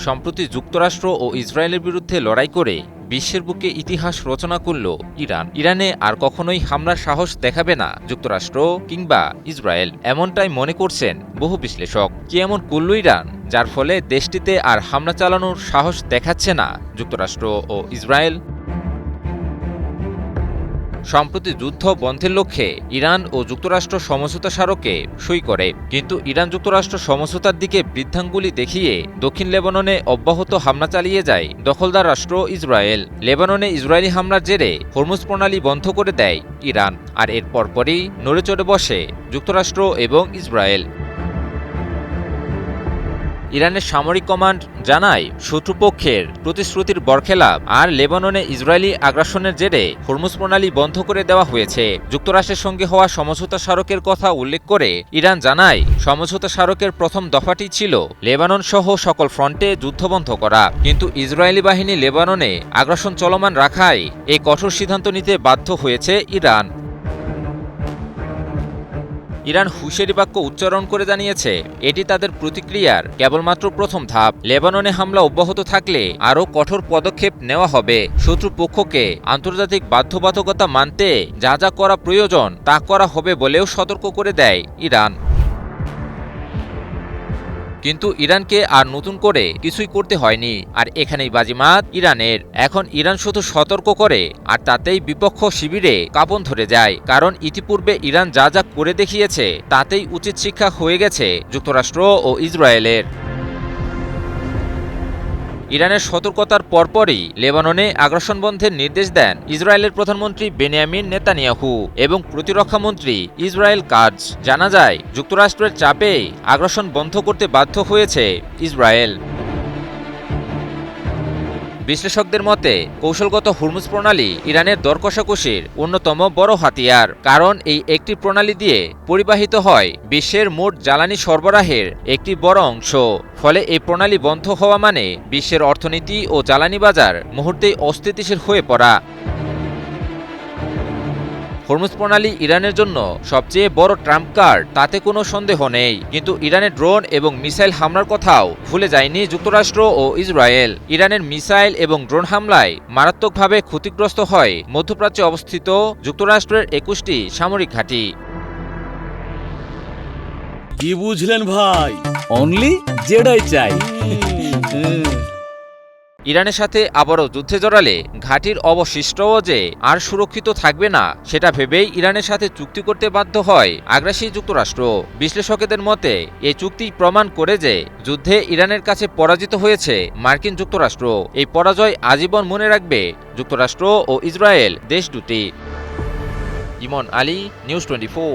সম্প্রতি যুক্তরাষ্ট্র ও ইসরায়েলের বিরুদ্ধে লড়াই করে বিশ্বের বুকে ইতিহাস রচনা করল ইরান। ইরানে আর কখনোই হামলার সাহস দেখাবে না যুক্তরাষ্ট্র কিংবা ইসরায়েল, এমনটাই মনে করছেন বহু বিশ্লেষক। কি এমন করল ইরান যার ফলে দেশটিতে আর হামলা চালানোর সাহস দেখাচ্ছে না যুক্তরাষ্ট্র ও ইসরায়েল? সম্প্রতি যুদ্ধ বন্ধের লক্ষ্যে ইরান ও যুক্তরাষ্ট্র সমঝোতা স্মারকে সই করে, কিন্তু ইরান যুক্তরাষ্ট্র সমঝোতার দিকে বৃদ্ধাঙ্গুলি দেখিয়ে দক্ষিণ লেবাননে অব্যাহত হামলা চালিয়ে যায় দখলদার রাষ্ট্র ইসরায়েল। লেবাননে ইসরায়েলি হামলার জেরে হরমুজ প্রণালী বন্ধ করে দেয় ইরান, আর এর পরপরই নড়েচড়ে বসে যুক্তরাষ্ট্র এবং ইসরায়েল। ইরানের সামরিক কমান্ড জানায়, শত্রুপক্ষের প্রতিশ্রুতির বরখেলাপ আর লেবাননে ইসরায়েলি আগ্রাসনের জেরে হরমুজ প্রণালী বন্ধ করে দেওয়া হয়েছে। যুক্তরাষ্ট্রের সঙ্গে হওয়া সমঝোতা স্মারকের কথা উল্লেখ করে ইরান জানায়, সমঝোতা স্মারকের প্রথম দফাটি ছিল লেবানন সহ সকল ফ্রন্টে যুদ্ধ বন্ধ করা, কিন্তু ইসরায়েলি বাহিনী লেবাননে আগ্রাসন চলমান রাখায় এই কঠোর সিদ্ধান্ত নিতে বাধ্য হয়েছে ইরান। ইরান হুঁশিয়ারি বাক্য উচ্চারণ করে জানিয়েছে, এটি তাদের প্রতিক্রিয়ার কেবলমাত্র প্রথম ধাপ। লেবাননে হামলা অব্যাহত থাকলে আরও কঠোর পদক্ষেপ নেওয়া হবে। শত্রুপক্ষকে আন্তর্জাতিক বাধ্যবাধকতা মানতে যা যা করা প্রয়োজন তা করা হবে বলেও সতর্ক করে দেয় ইরান। কিন্তু ইরানকে আর নতুন করে কিছুই করতে হয়নি, আর এখানেই বাজিমাত ইরানের। এখন ইরান শুধু সতর্ক করে আর তাতেই বিপক্ষ শিবিরে কাঁপন ধরে যায়, কারণ ইতিপূর্বে ইরান যা যা করে দেখিয়েছে তাতেই উচিত শিক্ষা হয়ে গেছে যুক্তরাষ্ট্র ও ইসরায়েলের। ইরানের সতর্কতার পরপরই লেবাননে আগ্রাসন বন্ধের নির্দেশ দেন ইসরায়েলের প্রধানমন্ত্রী বেনিয়ামিন নেতানিয়াহু এবং প্রতিরক্ষামন্ত্রী ইসরায়েল কাটজ। জানা যায়, যুক্তরাষ্ট্রের চাপেই আগ্রাসন বন্ধ করতে বাধ্য হয়েছে ইসরায়েল। বিশ্লেষকদের মতে, কৌশলগত হরমুজ প্রণালী ইরানের দর কষাকষির অন্যতম বড় হাতিয়ার, কারণ এই একটি প্রণালী দিয়ে পরিবাহিত হয় বিশ্বের মোট জ্বালানি সরবরাহের একটি বড় অংশ। ফলে এই প্রণালী বন্ধ হওয়া মানে বিশ্বের অর্থনীতি ও জ্বালানি বাজার মুহূর্তেই অস্থিতিশীল হয়ে পড়া। হরমুজ প্রণালী ইরানের জন্য সবচেয়ে বড় ট্রাম্প কার্ড, তাতে কোনো সন্দেহ নেই। কিন্তু ইরানের ড্রোন এবং মিসাইল হামলার কথাও ভুলে যায়নি যুক্তরাষ্ট্র ও ইসরায়েল। ইরানের মিসাইল এবং ড্রোন হামলায় মারাত্মকভাবে ক্ষতিগ্রস্ত হয় মধ্যপ্রাচ্যে অবস্থিত যুক্তরাষ্ট্রের ২১টি সামরিক ঘাঁটি। কি বুঝলেন ভাই? অনলি জেডাই চাই। ইরানের সাথে আবারও যুদ্ধে জড়ালে ঘাঁটির অবশিষ্টও যে আর সুরক্ষিত থাকবে না, সেটা ভেবেই ইরানের সাথে চুক্তি করতে বাধ্য হয় আগ্রাসী যুক্তরাষ্ট্র। বিশ্লেষকদের মতে, এই চুক্তি প্রমাণ করে যে যুদ্ধে ইরানের কাছে পরাজিত হয়েছে মার্কিন যুক্তরাষ্ট্র। এই পরাজয় আজীবন মনে রাখবে যুক্তরাষ্ট্র ও ইসরায়েল দেশ দুটি। ইমন আলী, নিউজ 24।